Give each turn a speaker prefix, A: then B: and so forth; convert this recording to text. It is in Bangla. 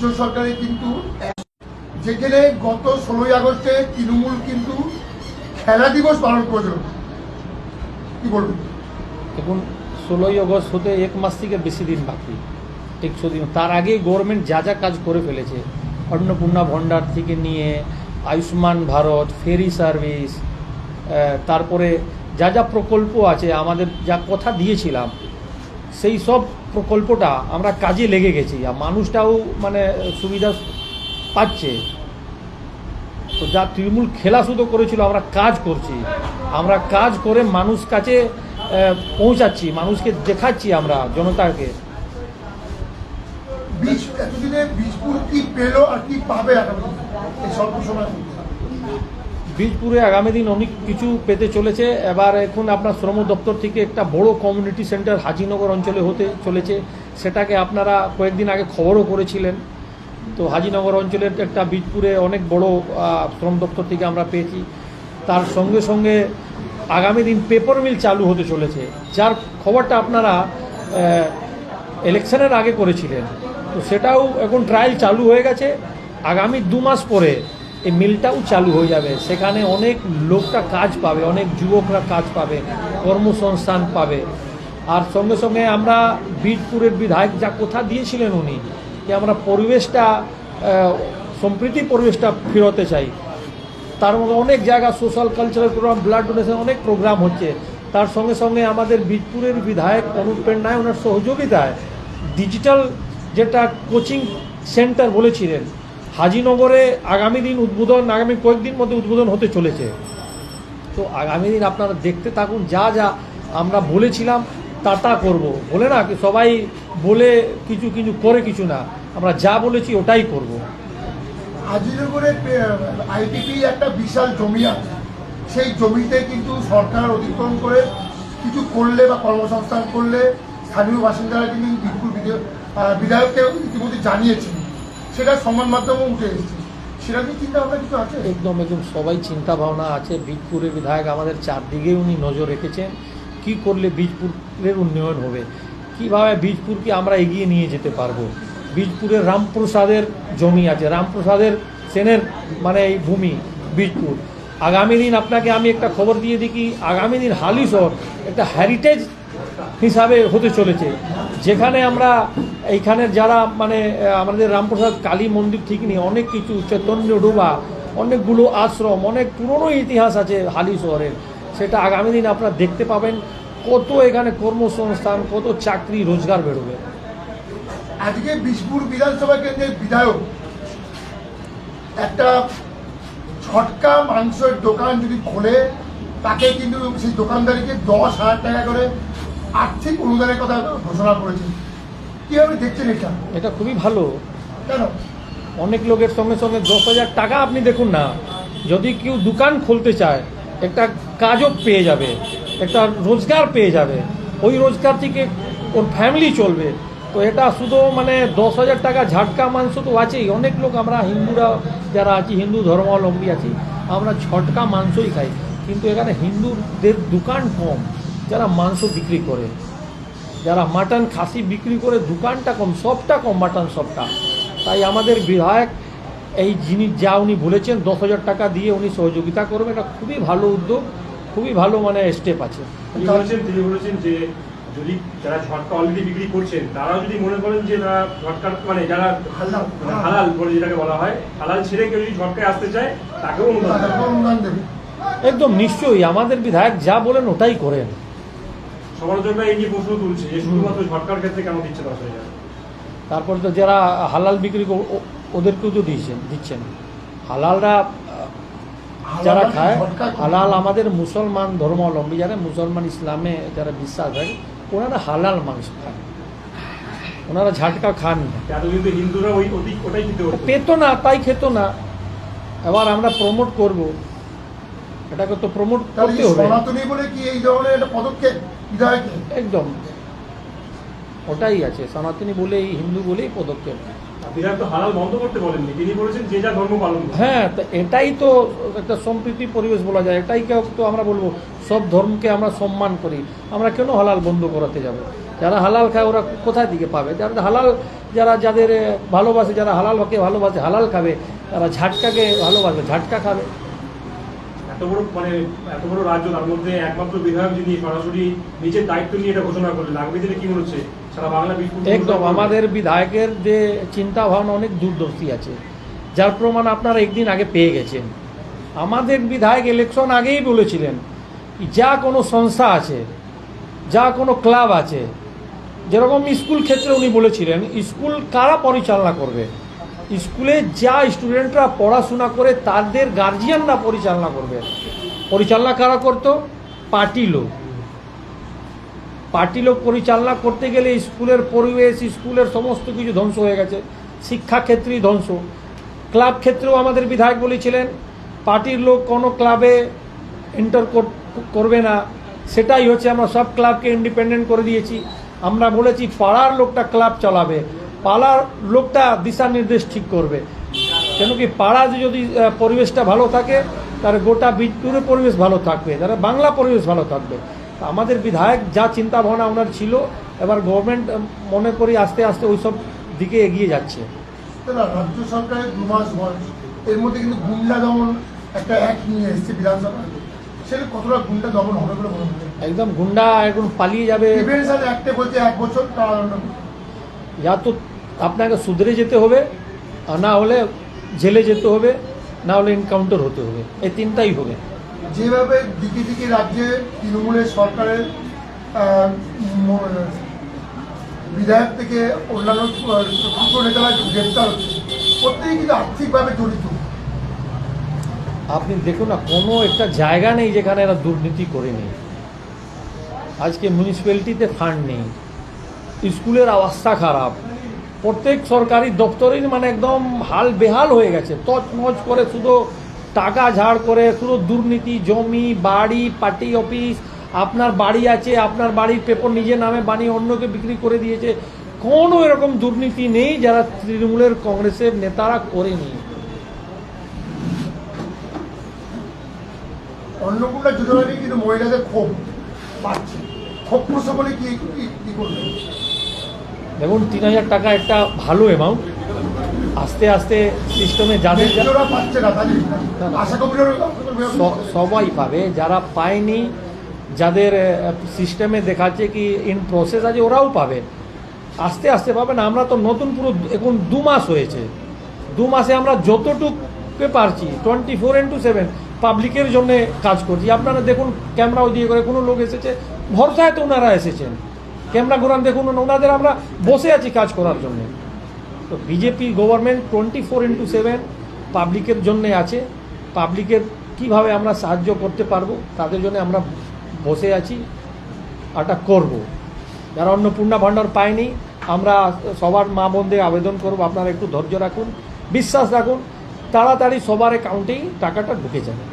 A: রাজ্য সরকারে কিন্তু যেখানে গত 16ই আগস্টে তৃণমূল কিন্তু খেলা দিবস পালন করেছিল, কি বলবেন?
B: এখন 16ই আগস্ট হতে 1 মাস থেকে বেশি দিন বাকি, 100 দিন। তার আগে গভর্নমেন্ট যা যা কাজ করে ফেলেছে, অন্নপূর্ণা ভণ্ডার থেকে নিয়ে আয়ুষ্মান ভারত, ফেরি সার্ভিস, তারপরে যা যা প্রকল্প আছে, আমাদের যা কথা দিয়েছিলাম সেই সব প্রকল্পটা আমরা কাজে লেগে গেছি, আর মানুষটাও মানে সুবিধা পাচ্ছে। তো যা তৃণমূল খেলা শুধু করেছিল, আমরা কাজ করছি, আমরা কাজ করে মানুষ কাছে পৌঁছাচ্ছি, মানুষকে দেখাচ্ছি আমরা জনতাকে।
A: এতদিনে বীজপুর কি পেল আর কি পাবে এই স্বল্প সময়?
B: বীজপুরে আগামী দিন অনেক কিছু পেতে চলেছে। এবার এখন আপনার শ্রম দপ্তর থেকে একটা বড় কমিউনিটি সেন্টার হাজিনগর অঞ্চলে হতে চলেছে, সেটাকে আপনারা কয়েকদিন আগে খবরও করেছিলেন। তো হাজিনগর অঞ্চলের একটা বীজপুরে অনেক বড় শ্রম দপ্তর থেকে আমরা পেয়েছি। তার সঙ্গে সঙ্গে আগামী দিন পেপার মিল চালু হতে চলেছে, যার খবরটা আপনারা ইলেকশনের আগে করেছিলেন। তো সেটাও এখন ট্রায়াল চালু হয়ে গেছে। আগামী 2 মাস পরে এই মিলটাও চালু হয়ে যাবে, সেখানে অনেক লোকটা কাজ পাবে, অনেক যুবকরা কাজ পাবে, কর্মসংস্থান পাবে। আর সঙ্গে সঙ্গে আমরা বীজপুরের বিধায়ক যা কথা দিয়েছিলেন উনি, যে আমরা পরিবেশটা সম্প্রীতি পরিবেশটা ফেরোতে চাই, তার মধ্যে অনেক জায়গা social cultural programme, blood donation, অনেক প্রোগ্রাম হচ্ছে। তার সঙ্গে সঙ্গে আমাদের বীজপুরের বিধায়ক অনুপ পেন্নায় ওনার সহযোগিতায় ডিজিটাল যেটা কোচিং সেন্টার বলেছিলেন, হাজিনগরে আগামী দিন উদ্বোধন, আগামী কয়েকদিন মধ্যে উদ্বোধন হতে চলেছে। তো আগামী দিন আপনারা দেখতে থাকুন, যা যা আমরা বলেছিলাম তা করব। বলে না কি সবাই বলে কিছু কিছু করে কিছু না, আমরা যা বলেছি ওটাই করব।
A: হাজিনগরে আইটিপি একটা বিশাল জমি আছে, সেই জমিতে কিন্তু সরকার অতিক্রম করে কিছু করলে বা কর্মসংস্থান করলে স্থানীয় বাসিন্দারা কিন্তু বীজপুর বিধায়ককে ইতিমধ্যে জানিয়েছেন, সেটা সংবাদ মাধ্যমে উঠে এসেছে। সেটা কি চিন্তা ভাবনা কিছু আছে?
B: একদম একদম সবাই চিন্তা ভাবনা আছে। বীজপুরের বিধায়ক আমাদের চারদিকে উনি নজর রেখেছেন, কি করলে বীজপুরের উন্নয়ন হবে, কিভাবে বীজপুরকে আমরা এগিয়ে নিয়ে যেতে পারবো। বীজপুরের রামপ্রসাদের জমি আছে, রামপ্রসাদের সেনের মানে এই ভূমি বীজপুর। আগামী দিন আপনাকে আমি একটা খবর দিয়ে দিই কি, আগামী দিন হালিশহর একটা হেরিটেজ হিসাবে হতে চলেছে, যেখানে আমরা এইখানের যারা মানে আমাদের রামপ্রসাদ কালী মন্দির ঠিক নেই, অনেক কিছু চৈতন্য ডোবা, অনেকগুলো আশ্রম, অনেক পুরনো ইতিহাস আছে হালিশহরের। সেটা আগামী দিন আপনারা দেখতে পাবেন, কত এখানে কর্মসংস্থান, কত চাকরি রোজগার বেরোবে।
A: আজকে বীজপুর বিধানসভা কেন্দ্রের বিধায়ক একটা ছটকা মাংসের দোকান যদি খোলে, তাকে কিন্তু সেই দোকানদারিকে 10,000 টাকা করে আর্থিক অনুদানের কথা ঘোষণা করেছেন। কিভাবে দেখছেন এটা?
B: এটা খুবই ভালো।
A: কেন?
B: অনেক লোকের সঙ্গে সঙ্গে 10,000 টাকা আপনি দেখুন না, যদি কেউ দোকান খুলতে চায় একটা কাজও পেয়ে যাবে, একটা রোজগার পেয়ে যাবে, ওই রোজগার থেকে ওর ফ্যামিলি চলবে। তো এটা শুধু মানে 10,000 টাকা ঝাটকা মাংস তো আছেই, অনেক লোক আমরা হিন্দুরা যারা আছি, হিন্দু ধর্মাবলম্বী আছি, আমরা ছটকা মাংসই খাই, কিন্তু এখানে হিন্দুদের দোকান কম যারা মাংস বিক্রি করে, যারা মাটন খাসি বিক্রি করে দোকানটা কম, সবটা কম, মাটন সবটা। তাই আমাদের বিধায়ক এই জিনিস যা উনি বলেছেন 10,000 টাকা দিয়ে উনি সহযোগিতা করবে, এটা খুবই ভালো উদ্যোগ, খুবই ভালো মানে স্টেপ আছে।
C: তিনি বলেছেন যে যদি যারা ঝটকা অলরেডি বিক্রি করছেন, তারাও যদি মনে করেন যে তারা ঝটকার মানে যারা হালাল বলে যেটাকে বলা হয়, হালাল ছেড়ে কেউ যদি ঝটকায় আসতে চায় তাকেও অনুদান দেবে।
B: একদম নিশ্চয়ই, আমাদের বিধায়ক যা বলেন ওটাই করেন।
C: সমালোচকরা এই নিয়ে প্রশ্ন তুলছে যে শুধুমাত্র ঝটকার ক্ষেত্রে কেন দিচ্ছে 10,000?
B: তারপর তো যারা হালাল বিক্রি ওদেরকেও তো দিচ্ছেন। হালালরা যারা খায়, হালাল আমাদের মুসলমান ধর্মাবলম্বী যারা, মুসলমান ইসলামে যারা বিশ্বাস রাখে, ওনারা হালাল মাংস খান, ওনারা ঝাটকা খান না।
C: হিন্দুরা ওটাই
B: পেত না, তাই খেত না। এবার আমরা প্রমোট করব, এটাকে তো প্রমোট করতে হবে।
A: সনাতনী বলে কি এই ধরনের একটা পদক্ষেপ
B: একদম ওটাই আছে, সনাতনী বলেই, হিন্দু বলেই পদক্ষেপ।
C: হালাল বন্ধ করতে বলেননি, তিনি বলেছেন যে যা ধর্ম পালন।
B: হ্যাঁ, তো এটাই তো একটা সম্প্রীতি পরিবেশ বলা যায়, এটাই তো আমরা বলবো সব ধর্মকে আমরা সম্মান করি, আমরা কেন হালাল বন্ধ করাতে যাব? যারা হালাল খায় ওরা কোথায় থেকে পাবে? যাদের ভালোবাসে, যারা হালালকে ভালোবাসে, হালাল খাবে, তারা ঝাটকাকে ভালোবাসবে, ঝাটকা খাবে।
C: এত বড় রাজ্য, তার মধ্যে একমাত্র বিধায়ক যিনি সরাসরি নিজের দায়িত্ব নিয়ে এটা ঘোষণা করলেন, আগামী দিনে কি মনে হচ্ছে সারা বাংলা
B: একদম আমাদের বিধায়কের যে চিন্তা ভাবনা অনেক দূরদর্শী আছে, যার প্রমাণ আপনারা একদিন আগে পেয়ে গেছেন। আমাদের বিধায়ক ইলেকশন আগেই বলেছিলেন যা কোনো সংস্থা আছে, যা কোনো ক্লাব আছে, যেরকম স্কুল ক্ষেত্রে উনি বলেছিলেন স্কুল কারা পরিচালনা করবে, স্কুলে যা স্টুডেন্টরা পড়াশোনা করে তাদের গার্জিয়ানরা পরিচালনা করবে। পরিচালনা কারা করতো? পার্টি লোক পরিচালনা করতে গেলে স্কুলের পরিবেশ, স্কুলের সমস্ত কিছু ধ্বংস হয়ে গেছে। শিক্ষা ক্ষেত্রেই ধ্বংস। ক্লাব ক্ষেত্রেও আমাদের বিধায়ক বলেছিলেন পার্টির লোক কোনো ক্লাবে এন্টার করবে না। সেটাই হচ্ছে, আমরা সব ক্লাবকে ইন্ডিপেন্ডেন্ট করে দিয়েছি। আমরা বলেছি পাড়ার লোকটা ক্লাব চালাবে, পাড়ার লোকটা দিশা নির্দেশ ঠিক করবে। কেন কি পাড়াতে যদি পরিবেশটা ভালো থাকে তাহলে গোটা বীরপুরের পরিবেশ ভালো থাকবে, তারা বাংলা পরিবেশ ভালো থাকবে। আমাদের বিধায়ক যা চিন্তা ভাবনা ওনার ছিল, এবার গভর্নমেন্ট মনে করি আস্তে আস্তে ওই সব দিকে এগিয়ে যাচ্ছে।
A: রাজ্য সরকারের 2 মাস বয়স, এর মধ্যে কিন্তু গুন্ডা দমন একটা অ্যাক্ট নিয়ে এসছে বিধানসভায়, সেটা কতটা গুন্ডা দমন হবে বলে মনে হচ্ছে?
B: একদম গুন্ডা এখন পালিয়ে যাবে।
A: প্রিভেনশন অ্যাক্টে বলছে 1 বছর কারাদণ্ড।
B: যা তো আপনাকে সুধরে যেতে হবে, আর না হলে জেলে যেতে হবে, না হলে এনকাউন্টার হতে হবে, এই তিনটাই হবে।
A: যেভাবে দিকে দিকে রাজ্যে তৃণমূলের সরকারের বিধায়ক থেকে অন্যান্য দুটো নেতারা গ্রেপ্তার হচ্ছে, প্রত্যেকেই কিন্তু আর্থিকভাবে জড়িত।
B: আপনি দেখুন না, কোনো একটা জায়গা নেই যেখানে এরা দুর্নীতি করেনি। আজকে মিউনিসিপ্যালিটিতে ফান্ড নেই, স্কুলের অবস্থা খারাপ, প্রত্যেক সরকারি দপ্তরেই মানে একদম হাল বেহাল হয়ে গেছে। তছনছ করে শুধু টাকা ঝাড় করে, শুধু দুর্নীতি, জমি বাড়ি, পার্টি অফিস। আপনার বাড়ি আছে, আপনার বাড়ির পেপার নিজের নামে বানিয়ে অন্যকে বিক্রি করে দিয়েছে। কোনো এরকম দুর্নীতি নেই যারা তৃণমূলের কংগ্রেসের নেতারা করেনি।
A: অন্নপূর্ণা যোজনা নিয়ে কিন্তু মহিলাদের ক্ষোভ পাচ্ছে, ক্ষোভ প্রশমনে কি করবে?
B: দেখুন 3000 টাকা একটা ভালো অ্যামাউন্ট, আস্তে আস্তে সিস্টেমে যাদের
A: পাচ্ছে না, আশা করি
B: সবাই পাবে। যারা পায়নি, যাদের সিস্টেমে দেখাচ্ছে কি ইন প্রসেস আছে, ওরাও পাবে, আস্তে আস্তে পাবেন। আমরা তো নতুন পুরো এখন 2 মাস হয়েছে, 2 মাসে আমরা যতটুকু পারছি 24/7 পাবলিকের জন্য কাজ করছি। আপনারা দেখুন ক্যামেরাও দিয়ে করে কোনো লোক এসেছে, ভরসায় তো ওনারা এসেছেন, ক্যামেরা ঘোরান, দেখুন ওনাদের আমরা বসে আছি কাজ করার জন্য। তো বিজেপি গভর্নমেন্ট 24/7 পাবলিকের জন্যে আছে। পাবলিকের কিভাবে আমরা সাহায্য করতে পারবো তাদের জন্য আমরা বসে আছি, এটা করব। যারা অন্নপূর্ণা ভাণ্ডার পায়নি, আমরা সবার মা বোনদের আবেদন করব আপনারা একটু ধৈর্য রাখুন, বিশ্বাস রাখুন, তাড়াতাড়ি সবার অ্যাকাউন্টেই টাকাটা ঢুকে যাবে।